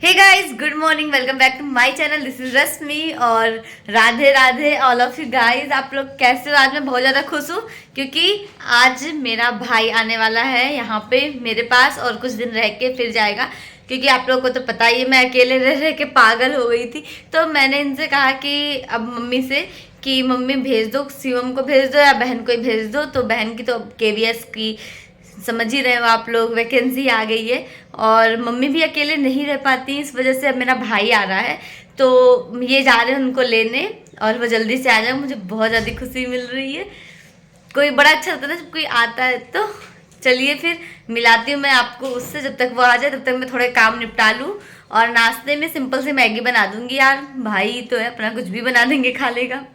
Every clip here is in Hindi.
Hey guys, good morning, welcome back to my channel. This is Rashmi और Radhe Radhe all of you guys. आप लोग कैसे हो? आज मैं बहुत ज़्यादा खुश हूँ क्योंकि आज मेरा भाई आने वाला है यहाँ पे मेरे पास और कुछ दिन रह के फिर जाएगा। क्योंकि आप लोगों को तो पता ही है मैं अकेले रह रह के पागल हो गई थी। तो मैंने इनसे कहा कि अब मम्मी से कि मम्मी भेज दो, शिवम को भेज दो या बहन को ही भेज दो। तो बहन की तो केवीएस की समझ ही रहे हो आप लोग, वैकेंसी आ गई है और मम्मी भी अकेले नहीं रह पाती। इस वजह से अब मेरा भाई आ रहा है तो ये जा रहे हैं उनको लेने और वो जल्दी से आ जाए। मुझे बहुत ज़्यादा खुशी मिल रही है। कोई बड़ा अच्छा होता है ना जब कोई आता है। तो चलिए फिर मिलाती हूँ मैं आपको उससे। जब तक वो आ जाए तब तक मैं थोड़े काम निपटा लूँ और नाश्ते में सिंपल सी मैगी बना दूंगी। यार भाई तो है अपना, कुछ भी बना देंगे खा लेगा।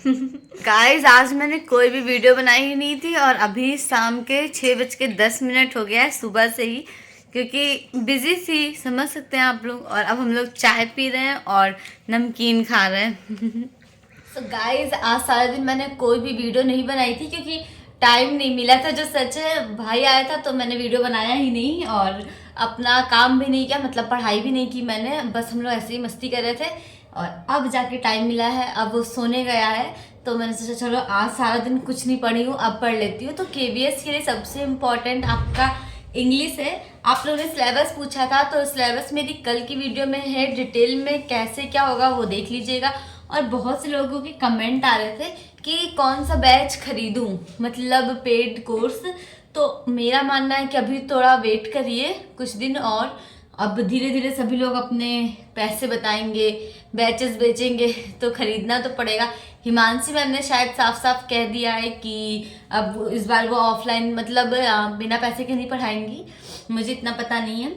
गाइस आज मैंने कोई भी वीडियो बनाई ही नहीं थी और अभी शाम के 6:10 हो गया है सुबह से ही, क्योंकि बिजी थी समझ सकते हैं आप लोग। और अब हम लोग चाय पी रहे हैं और नमकीन खा रहे हैं। तो गाइस आज सारा दिन मैंने कोई भी वीडियो नहीं बनाई थी क्योंकि टाइम नहीं मिला था। जो सच है, भाई आया था तो मैंने वीडियो बनाया ही नहीं और अपना काम भी नहीं किया, मतलब पढ़ाई भी नहीं की मैंने। बस हम लोग ऐसे ही मस्ती कर रहे थे और अब जाके टाइम मिला है। अब वो सोने गया है तो मैंने सोचा चलो आज सारा दिन कुछ नहीं पढ़ी हूँ, अब पढ़ लेती हूँ। तो केवीएस के लिए सबसे इम्पोर्टेंट आपका इंग्लिश है। आप लोगों ने सिलेबस पूछा था तो सिलेबस मेरी कल की वीडियो में है, डिटेल में कैसे क्या होगा वो देख लीजिएगा। और बहुत से लोगों के कमेंट आ रहे थे कि कौन सा बैच खरीदूं, मतलब पेड कोर्स। तो मेरा मानना है कि अभी थोड़ा वेट करिए कुछ दिन और। अब धीरे धीरे सभी लोग अपने पैसे बताएंगे, बैचेस बेचेंगे तो खरीदना तो पड़ेगा। हिमांशी मैम ने शायद साफ साफ कह दिया है कि अब इस बार वो ऑफलाइन मतलब बिना पैसे के नहीं पढ़ाएंगी, मुझे इतना पता नहीं है।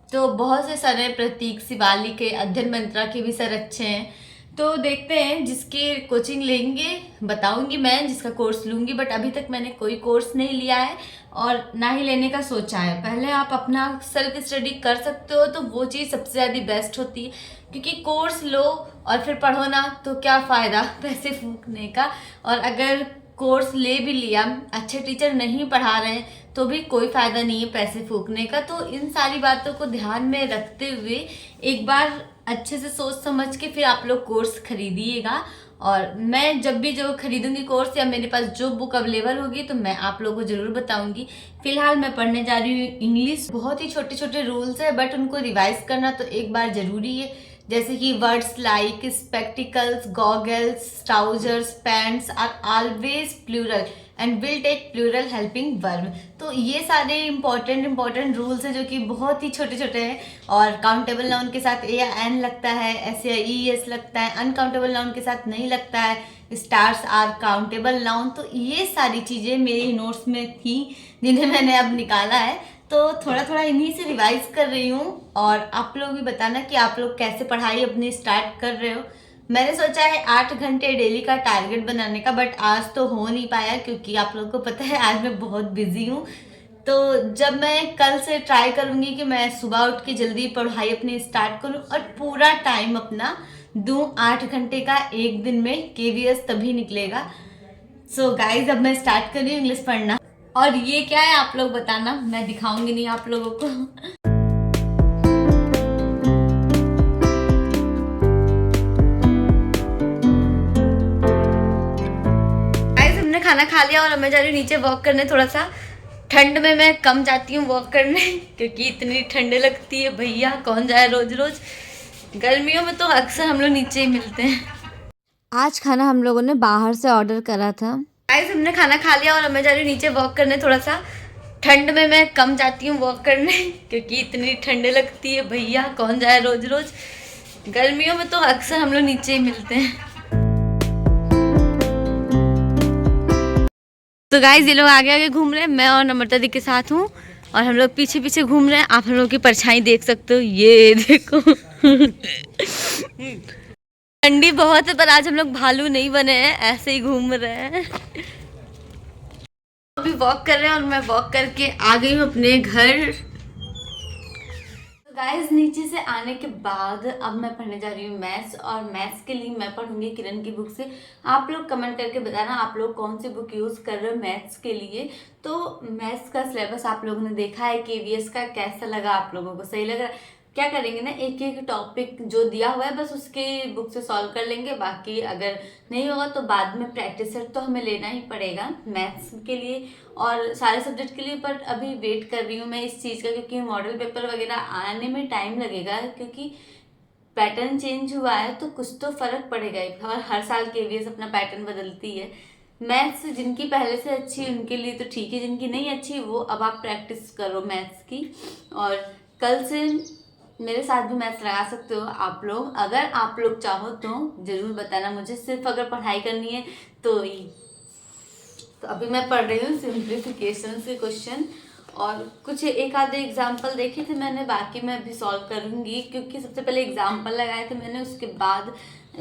तो बहुत से सर हैं, प्रतीक शिवाली के, अध्ययन मंत्रा के भी सर अच्छे हैं। तो देखते हैं जिसके कोचिंग लेंगे बताऊंगी मैं, जिसका कोर्स लूंगी। बट अभी तक मैंने कोई कोर्स नहीं लिया है और ना ही लेने का सोचा है। पहले आप अपना सेल्फ स्टडी कर सकते हो तो वो चीज़ सबसे ज़्यादा बेस्ट होती है, क्योंकि कोर्स लो और फिर पढ़ो ना तो क्या फ़ायदा पैसे फूकने का। और अगर कोर्स ले भी लिया, अच्छे टीचर नहीं पढ़ा रहे हैं तो भी कोई फ़ायदा नहीं है पैसे फूकने का। तो इन सारी बातों को ध्यान में रखते हुए एक बार अच्छे से सोच समझ के फिर आप लोग कोर्स खरीदिएगा। और मैं जब भी जो खरीदूंगी कोर्स या मेरे पास जो बुक अवेलेबल होगी तो मैं आप लोगों को ज़रूर बताऊंगी। फिलहाल मैं पढ़ने जा रही हूँ इंग्लिश। बहुत ही छोटे छोटे रूल्स है बट उनको रिवाइज करना तो एक बार ज़रूरी है। जैसे कि words like spectacles, goggles, trousers, pants are always plural and will take plural helping verb. तो ये सारे इंपॉर्टेंट रूल्स हैं जो कि बहुत ही छोटे छोटे हैं। और काउंटेबल नाउन के साथ ए या एन लगता है, एस या ई एस लगता है। अनकाउंटेबल नाउन के साथ नहीं लगता है, स्टार्स आर काउंटेबल नाउन। तो ये सारी चीज़ें मेरी नोट्स में थी जिन्हें मैंने अब निकाला है। तो थोड़ा थोड़ा इन्हीं से रिवाइज कर रही हूँ। और आप लोग भी बताना कि आप लोग कैसे पढ़ाई अपनी स्टार्ट कर रहे हो। मैंने सोचा है 8 घंटे डेली का टारगेट बनाने का, बट आज तो हो नहीं पाया क्योंकि आप लोगों को पता है आज मैं बहुत बिजी हूँ। तो जब मैं कल से ट्राई करूँगी कि मैं सुबह उठ के जल्दी पढ़ाई अपनी स्टार्ट करूँ और पूरा टाइम अपना दूँ 8 घंटे का एक दिन में, केवीएस तभी निकलेगा। सो गाइज अब मैं स्टार्ट कर रही हूँ इंग्लिश पढ़ना। और ये क्या है आप लोग बताना, मैं दिखाऊंगी नहीं आप लोगों को। गाइस हमने खाना खा लिया और मैं जा रही हूँ नीचे वॉक करने। थोड़ा सा ठंड में मैं कम जाती हूँ वॉक करने क्योंकि इतनी ठंड लगती है, भैया कौन जाए रोज रोज। गर्मियों में तो अक्सर हम लोग नीचे ही मिलते हैं। आज खाना हम लोगों ने बाहर से ऑर्डर करा था। गाइस हमने खाना खा लिया और मैं जा रही हूँ नीचे वॉक करने। थोड़ा सा ठंड में मैं कम जाती हूँ वॉक करने क्योंकि इतनी ठंड लगती है, भैया कौन जाए रोज रोज। गर्मियों में तो अक्सर हम लोग नीचे ही मिलते हैं। तो गाइस ये लोग आगे आगे घूम रहे हैं, मैं और नम्रता दी के साथ हूँ और हम लोग पीछे पीछे घूम रहे हैं। आप हम लोग की परछाई देख सकते हो, ये देखो। ठंडी बहुत है पर आज हम लोग भालू नहीं बने हैं, ऐसे ही घूम रहे हैं। अभी वॉक कर रहे हैं और मैं वॉक करके आ गई हूँ अपने घर। गाइस नीचे से आने के बाद अब मैं पढ़ने जा रही हूँ मैथ्स। और मैथ्स के लिए मैं पढ़ूंगी किरण की बुक से। आप लोग कमेंट करके बताना आप लोग कौन सी बुक यूज़ कर रहे हो मैथ्स के लिए। तो मैथ्स का सिलेबस आप लोगों ने देखा है, केवीएस का कैसा लगा आप लोगों को, सही लग रहा है? क्या करेंगे ना, एक एक टॉपिक जो दिया हुआ है बस उसके बुक से सॉल्व कर लेंगे। बाकी अगर नहीं होगा तो बाद में प्रैक्टिस सेट तो हमें लेना ही पड़ेगा मैथ्स के लिए और सारे सब्जेक्ट के लिए। पर अभी वेट कर रही हूँ मैं इस चीज़ का, क्योंकि मॉडल पेपर वगैरह आने में टाइम लगेगा, क्योंकि पैटर्न चेंज हुआ है तो कुछ तो फर्क पड़ेगा ही। और हर साल केवीएस अपना पैटर्न बदलती है। मैथ्स जिनकी पहले से अच्छी उनके लिए तो ठीक है, जिनकी नहीं अच्छी वो अब आप प्रैक्टिस करो मैथ्स की। और कल से मेरे साथ भी मैथ्स लगा सकते हो आप लोग, अगर आप लोग चाहो तो ज़रूर बताना मुझे। सिर्फ अगर पढ़ाई करनी है तो अभी मैं पढ़ रही हूँ सिंप्लीफिकेशन से क्वेश्चन, और कुछ एक आधे एग्जाम्पल देखे थे मैंने, बाकी मैं अभी सॉल्व करूँगी। क्योंकि सबसे पहले एग्जाम्पल लगाए थे मैंने, उसके बाद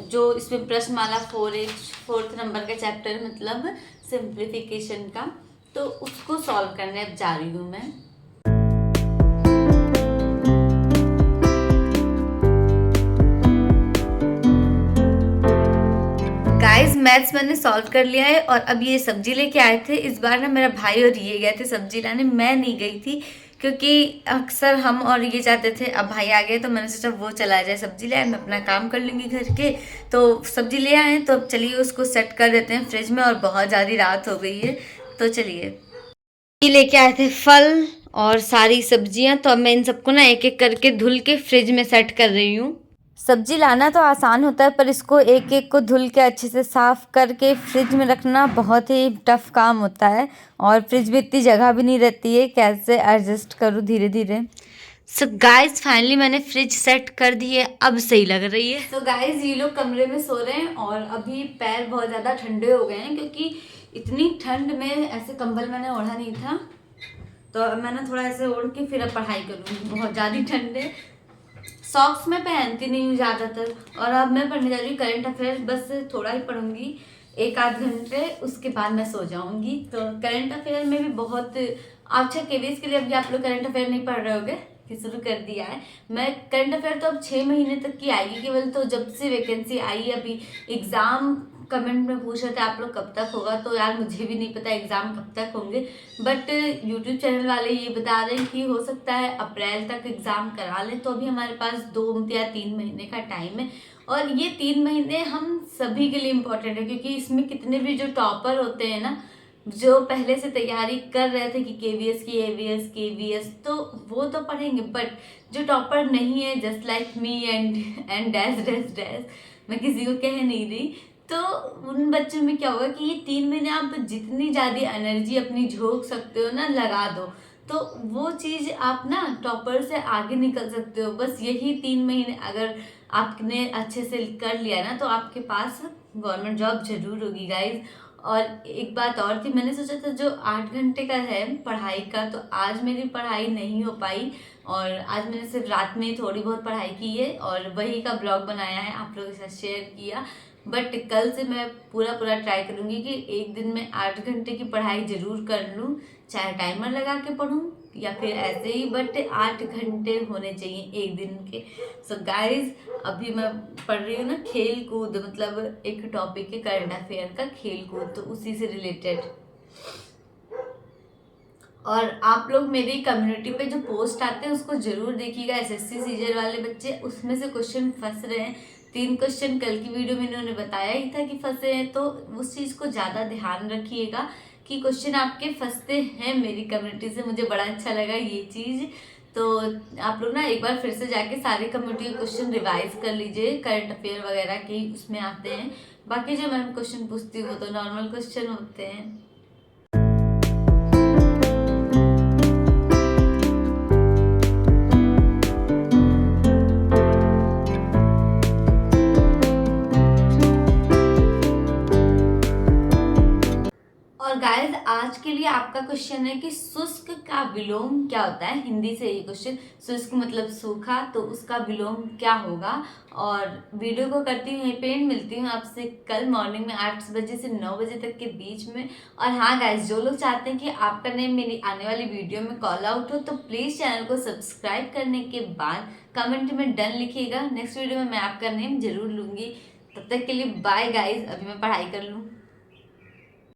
जो इसमें प्रश्नमाला 4th नंबर का चैप्टर मतलब सिंप्लीफिकेशन का, तो उसको सॉल्व करने अब जा रही हूँ मैं। गाइस मैथ्स मैंने सॉल्व कर लिया है और अब ये सब्जी लेके आए थे। इस बार ना मेरा भाई और ये गए थे सब्जी लाने, मैं नहीं गई थी, क्योंकि अक्सर हम और ये जाते थे। अब भाई आ गए तो मैंने सोचा वो चला जाए सब्जी लाए, मैं अपना काम कर लूँगी घर के। तो सब्जी ले आए तो अब चलिए उसको सेट कर देते हैं फ्रिज में, और बहुत ज़्यादा रात हो गई है तो चलिए। ये लेके आए थे फल और सारी सब्जियाँ, तो अब मैं इन सबको ना एक एक करके धुल के फ्रिज में सेट कर रही हूँ। सब्जी लाना तो आसान होता है, पर इसको एक एक को धुल के अच्छे से साफ करके फ्रिज में रखना बहुत ही टफ काम होता है। और फ्रिज में इतनी जगह भी नहीं रहती है, कैसे एडजस्ट करूँ धीरे धीरे। सो गाइस फाइनली मैंने फ्रिज सेट कर दी है, अब सही लग रही है। तो गाइस ये लोग कमरे में सो रहे हैं और अभी पैर बहुत ज़्यादा ठंडे हो गए हैं, क्योंकि इतनी ठंड में ऐसे कंबल मैंने ओढ़ा नहीं था, तो मैंने थोड़ा ऐसे ओढ़ के फिर अब पढ़ाई करूँगी। बहुत ज़्यादा ठंड है, सॉक्स में पहनती नहीं हूँ ज़्यादातर। और अब मैं पढ़ने जा रही हूँ करंट अफेयर, बस थोड़ा ही पढ़ूंगी 1 आध घंटे, उसके बाद मैं सो जाऊंगी। तो करंट अफेयर में भी बहुत अच्छा केवीएस के लिए अभी आप लोग करंट अफेयर नहीं पढ़ रहे होगे कि शुरू कर दिया है। मैं करंट अफेयर तो अब 6 महीने तक की आएगी केवल, तो जब से वैकेंसी आई अभी एग्ज़ाम कमेंट में पूछ रहे थे आप लोग कब तक होगा, तो यार मुझे भी नहीं पता एग्ज़ाम कब तक होंगे, बट यूट्यूब चैनल वाले ये बता रहे हैं कि हो सकता है अप्रैल तक एग्ज़ाम करा लें। तो अभी हमारे पास 2 या 3 महीने का टाइम है, और ये 3 महीने हम सभी के लिए इम्पोर्टेंट है, क्योंकि इसमें कितने भी जो टॉपर होते हैं ना, जो पहले से तैयारी कर रहे थे कि केवीएस की केवीएस, तो वो तो पढ़ेंगे, बट जो टॉपर नहीं है just like me and dash dash dash, मैं किसी को कह नहीं रही, तो उन बच्चों में क्या होगा कि ये 3 महीने आप जितनी ज़्यादा एनर्जी अपनी झोंक सकते हो ना लगा दो, तो वो चीज़ आप ना टॉपर से आगे निकल सकते हो। बस यही 3 महीने अगर आपने अच्छे से कर लिया ना, तो आपके पास गवर्नमेंट जॉब जरूर होगी गाइज। और एक बात और थी, मैंने सोचा था जो 8 घंटे का है पढ़ाई का, तो आज मेरी पढ़ाई नहीं हो पाई, और आज मैंने सिर्फ रात में थोड़ी बहुत पढ़ाई की है और वही का ब्लॉग बनाया है, आप लोगों के साथ शेयर किया। बट कल से मैं पूरा ट्राई करूँगी कि एक दिन में 8 घंटे की पढ़ाई ज़रूर कर लूँ, चाहे टाइमर लगा के पढूं या फिर ऐसे ही, बट 8 घंटे होने चाहिए एक दिन के। सो गाइज अभी मैं पढ़ रही हूँ ना खेल कूद, मतलब एक टॉपिक है करंट अफेयर का खेल कूद, तो उसी से रिलेटेड। और आप लोग मेरी कम्युनिटी पे जो पोस्ट आते हैं उसको जरूर देखिएगा, एसएससी सीजर वाले बच्चे उसमें से क्वेश्चन फंस रहे हैं। 3 क्वेश्चन कल की वीडियो में इन्होंने बताया ही था कि फंसे हैं, तो उस चीज़ को ज़्यादा ध्यान रखिएगा कि क्वेश्चन आपके फंसते हैं मेरी कम्युनिटी से। मुझे बड़ा अच्छा लगा ये चीज़। तो आप लोग ना एक बार फिर से जाके सारे कम्युनिटी के क्वेश्चन रिवाइज कर लीजिए, करंट अफेयर वगैरह के उसमें आते हैं। बाकी जो मैं क्वेश्चन पूछती हूँ वो तो नॉर्मल क्वेश्चन होते हैं। और गाइस आज के लिए आपका क्वेश्चन है कि शुष्क का विलोम क्या होता है। हिंदी से ये क्वेश्चन, शुष्क मतलब सूखा, तो उसका विलोम क्या होगा। और वीडियो को करती हूँ यहीं पे, मिलती हूँ आपसे कल मॉर्निंग में 8 बजे से 9 बजे तक के बीच में। और हाँ गाइस, जो लोग चाहते हैं कि आपका नेम मेरी आने वाली वीडियो में कॉल आउट हो, तो प्लीज़ चैनल को सब्सक्राइब करने के बाद कमेंट में डन लिखिएगा। नेक्स्ट वीडियो में मैं आपका नेम जरूर लूँगी। तब तक के लिए बाय गाइज, अभी मैं पढ़ाई कर लूँ।